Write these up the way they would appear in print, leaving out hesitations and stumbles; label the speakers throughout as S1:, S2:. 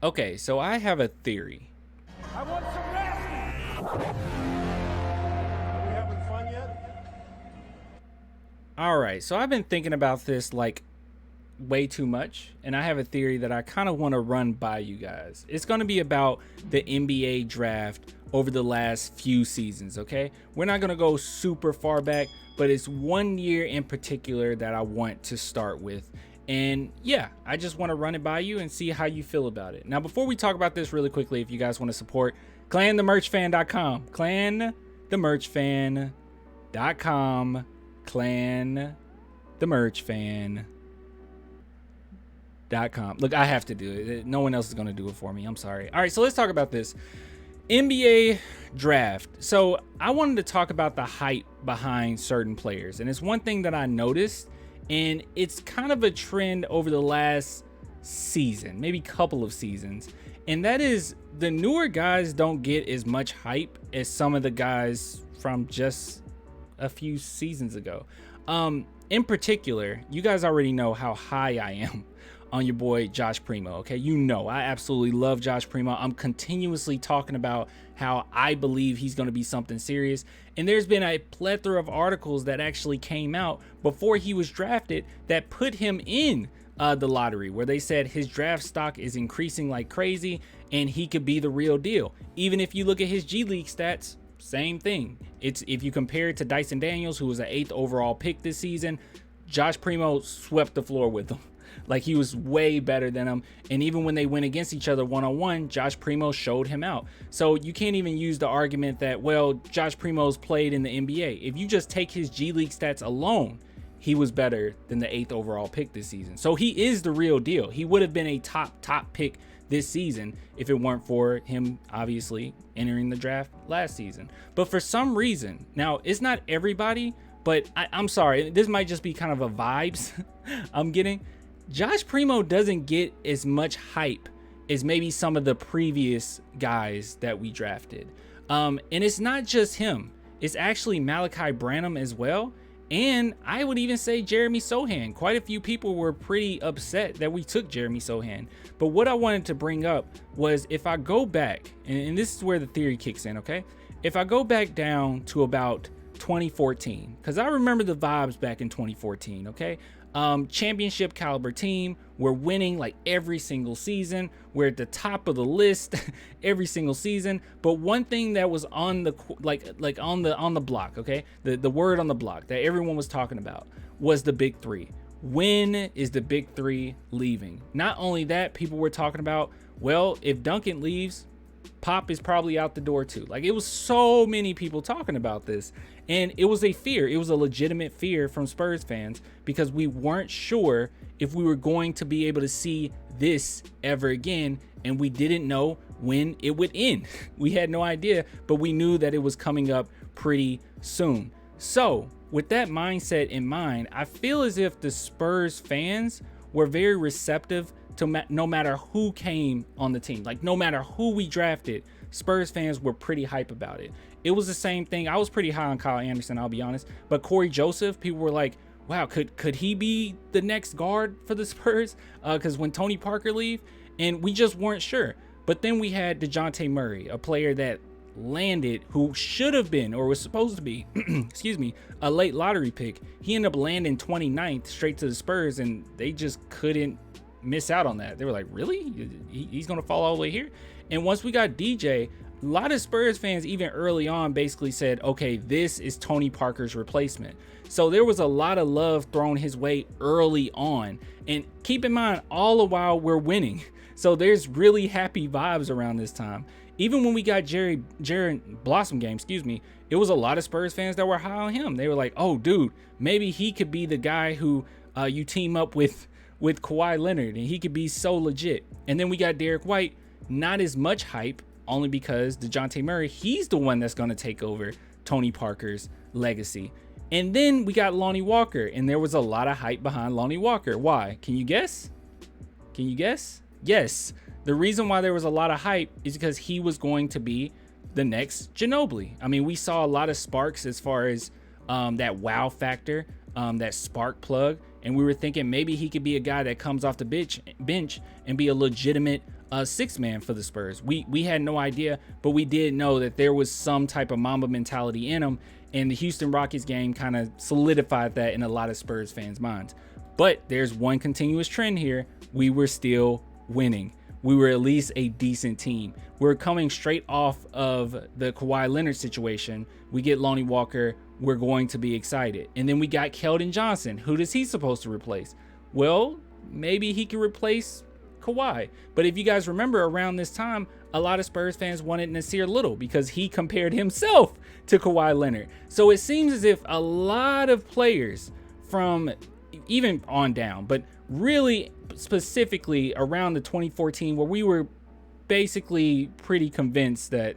S1: Okay, so I have a theory.
S2: I want some nasty. Are we having fun yet?
S1: All right, so I've been thinking about this like way too much, and I have a theory that I kind of want to run by you guys. It's going to be about the NBA draft over the last few seasons, okay? We're not going to go super far back, but it's one year in particular that I want to start with. And yeah, I just want to run it by you and see how you feel about it. Now, before we talk about this really quickly, if you guys want to support clanthemerchfan.com, clanthemerchfan.com, clanthemerchfan.com. Look, I have to do it. No one else is going to do it for me. I'm sorry. All right, so let's talk about this NBA draft. So I wanted to talk about the hype behind certain players. And it's one thing that I noticed, and it's kind of a trend over the last season, maybe couple of seasons. And that is the newer guys don't get as much hype as some of the guys from just a few seasons ago. In particular, you guys already know how high I am on your boy Josh Primo. Okay, you know I absolutely love Josh Primo. I'm continuously talking about how I believe he's going to be something serious, and there's been a plethora of articles that actually came out before he was drafted that put him in the lottery, where they said his draft stock is increasing like crazy and he could be the real deal. Even if you look at his G League stats, same thing. It's if you compare it to Dyson Daniels, who was an 8th overall pick this season, Josh Primo swept the floor with him. Like, he was way better than him. And even when they went against each other one-on-one, Josh Primo showed him out. So you can't even use the argument that, well, Josh Primo's played in the NBA. If you just take his G League stats alone, he was better than the 8th overall pick this season. So he is the real deal. He would have been a top pick this season if it weren't for him obviously entering the draft last season. But for some reason, now it's not everybody, but I'm sorry, this might just be kind of a vibes I'm getting. Josh Primo doesn't get as much hype as maybe some of the previous guys that we drafted. And it's not just him. It's actually Malaki Branham as well. And I would even say Jeremy Sochan. Quite a few people were pretty upset that we took Jeremy Sochan. But what I wanted to bring up was, if I go back, and this is where the theory kicks in, okay? If I go back down to about 2014, because I remember the vibes back in 2014, okay? Championship caliber team. We're winning like every single season. We're at the top of the list every single season. But one thing that was on the on the block, okay, the word on the block that everyone was talking about was the big three. When is the big three leaving? Not only that, people were talking about, well, if Duncan leaves, Pop is probably out the door too. Like, it was so many people talking about this, and it was a fear. It was a legitimate fear from Spurs fans, because we weren't sure if we were going to be able to see this ever again, and we didn't know when it would end. We had no idea, but we knew that it was coming up pretty soon. So with that mindset in mind, I feel as if the Spurs fans were very receptive to no matter who came on the team. Like, no matter who we drafted, Spurs fans were pretty hype about it. It was the same thing. I was pretty high on Kyle Anderson, I'll be honest. But Corey Joseph, people were like, wow, could he be the next guard for the Spurs? Because when Tony Parker leave, and we just weren't sure. But then we had DeJounte Murray, a player that landed, who should have been, or was supposed to be, excuse me, a late lottery pick. He ended up landing 29th straight to the Spurs, and they just couldn't miss out on that. They were like, really? He's gonna fall all the way here? And once we got DJ, a lot of Spurs fans even early on basically said, okay, this is Tony Parker's replacement. So there was a lot of love thrown his way early on, and keep in mind, all the while we're winning. So there's really happy vibes around this time. Even when we got Jared Blossom game, excuse me, it was a lot of Spurs fans that were high on him. They were like, oh dude, maybe he could be the guy who you team up with Kawhi Leonard, and he could be so legit. And then we got Derek White, not as much hype, only because DeJounte Murray, he's the one that's going to take over Tony Parker's legacy. And then we got Lonnie Walker, and there was a lot of hype behind Lonnie Walker. Why? Can you guess? Can you guess? Yes. The reason why there was a lot of hype is because he was going to be the next Ginobili. I mean, we saw a lot of sparks as far as that wow factor, that spark plug. And we were thinking maybe he could be a guy that comes off the bench and be a legitimate sixth man for the Spurs. We had no idea, but we did know that there was some type of Mamba mentality in him, and the Houston Rockets game kind of solidified that in a lot of Spurs fans' minds. But there's one continuous trend here. We were still winning. We were at least a decent team. We're coming straight off of the Kawhi Leonard situation. We get Lonnie Walker. We're going to be excited. And then we got Keldon Johnson. Who is he supposed to replace? Well, maybe he can replace Kawhi. But if you guys remember, around this time, a lot of Spurs fans wanted Nasir Little because he compared himself to Kawhi Leonard. So it seems as if a lot of players from even on down, but really specifically around the 2014, where we were basically pretty convinced that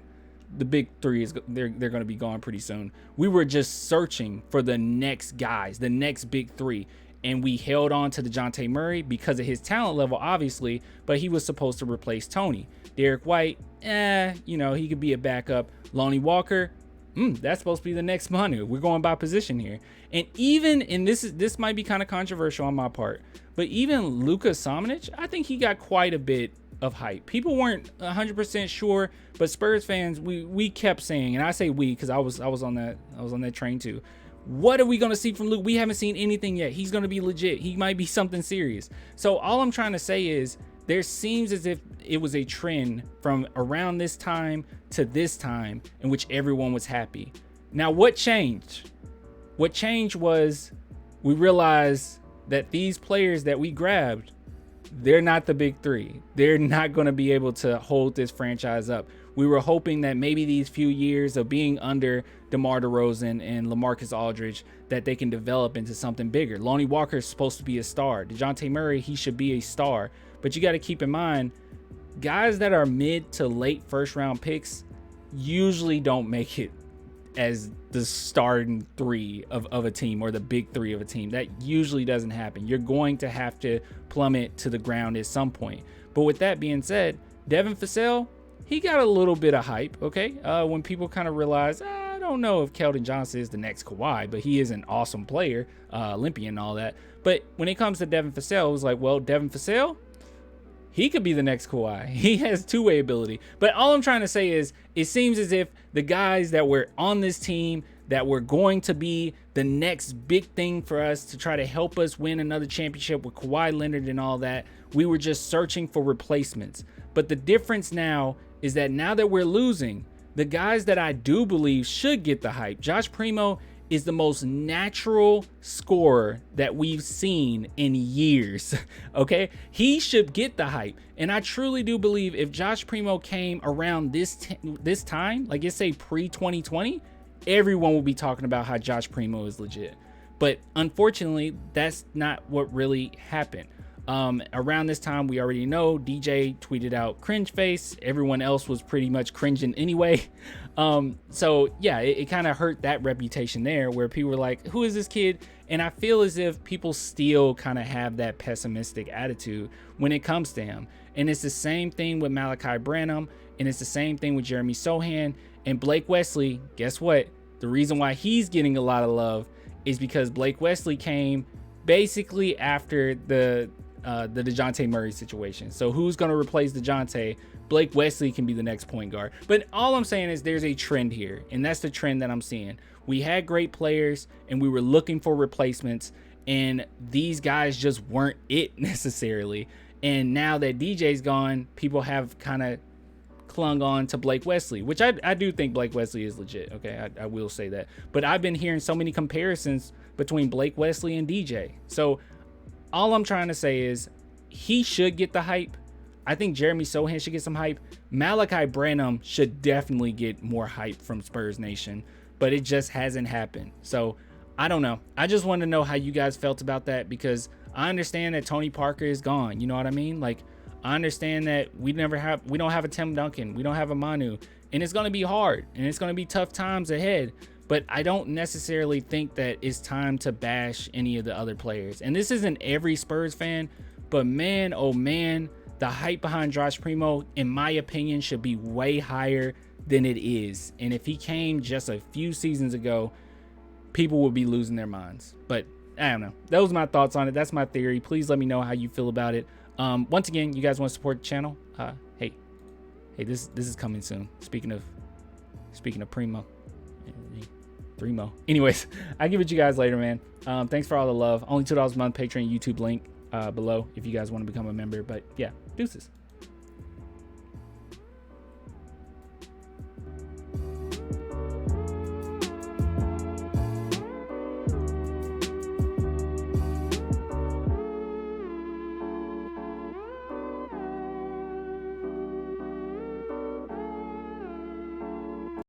S1: the big three is they're going to be gone pretty soon. We were just searching for the next guys, the next big three. And we held on to DeJounte Murray because of his talent level, obviously, but he was supposed to replace Tony. Derek White, he could be a backup. Lonnie Walker, that's supposed to be the next Manu. We're going by position here. And this might be kind of controversial on my part, but even Luka Samanic, I think he got quite a bit of hype. People weren't 100% sure, but Spurs fans, we kept saying, and I say we because I was on that train too. What are we going to see from Luke? We haven't seen anything yet. He's going to be legit. He might be something serious. So all I'm trying to say is there seems as if it was a trend from around this time to this time in which everyone was happy. Now, what changed? What changed was we realized that these players that we grabbed, they're not the big three. They're not going to be able to hold this franchise up. We were hoping that maybe these few years of being under DeMar DeRozan and LaMarcus Aldridge, that they can develop into something bigger. Lonnie Walker is supposed to be a star. DeJounte Murray, he should be a star. But you got to keep in mind, guys that are mid to late first round picks usually don't make it as the starting three of a team or the big three of a team. That usually doesn't happen. You're going to have to plummet to the ground at some point. But with that being said, Devin Vassell, he got a little bit of hype, okay? When people kind of realize, I don't know if Keldon Johnson is the next Kawhi, but he is an awesome player, Olympian and all that. But when it comes to Devin Vassell, it was like, well, Devin Vassell, he could be the next Kawhi. He has two-way ability. But all I'm trying to say is it seems as if the guys that were on this team that were going to be the next big thing for us to try to help us win another championship with Kawhi Leonard and all that, we were just searching for replacements. But the difference now is that now that we're losing, the guys that I do believe should get the hype, Josh Primo is the most natural scorer that we've seen in years. Okay, he should get the hype, and I truly do believe if Josh Primo came around this time, like let's say pre-2020, everyone will be talking about how Josh Primo is legit. But unfortunately, that's not what really happened. Around this time, we already know DJ tweeted out cringe face. Everyone else was pretty much cringing anyway. So yeah, it kind of hurt that reputation there where people were like, who is this kid? And I feel as if people still kind of have that pessimistic attitude when it comes to him. And it's the same thing with Malaki Branham. And it's the same thing with Jeremy Sochan and Blake Wesley. Guess what? The reason why he's getting a lot of love is because Blake Wesley came basically after the DeJounte Murray situation. So who's going to replace DeJounte? Blake Wesley can be the next point guard. But all I'm saying is there's a trend here, and that's the trend that I'm seeing. We had great players, and we were looking for replacements, and these guys just weren't it necessarily. And now that DJ's gone, people have kind of clung on to Blake Wesley, which I do think Blake Wesley is legit. Okay, I will say that. But I've been hearing so many comparisons between Blake Wesley and DJ. So all I'm trying to say is he should get the hype. I think Jeremy Sochan should get some hype. Malaki Branham should definitely get more hype from Spurs Nation, but it just hasn't happened. So I don't know. I just want to know how you guys felt about that, because I understand that Tony Parker is gone. You know what I mean? Like, I understand that we don't have a Tim Duncan. We don't have a Manu, and it's going to be hard, and it's going to be tough times ahead. But I don't necessarily think that it's time to bash any of the other players. And this isn't every Spurs fan, but man, oh man, the hype behind Josh Primo, in my opinion, should be way higher than it is. And if he came just a few seasons ago, people would be losing their minds. But I don't know. Those are my thoughts on it. That's my theory. Please let me know how you feel about it. Once again, you guys want to support the channel? Hey, this is coming soon. Speaking of Primo, Primo. Anyways, I'll give it to you guys later, man. Thanks for all the love. Only $2 a month. Patreon, YouTube link below if you guys want to become a member. But yeah, deuces.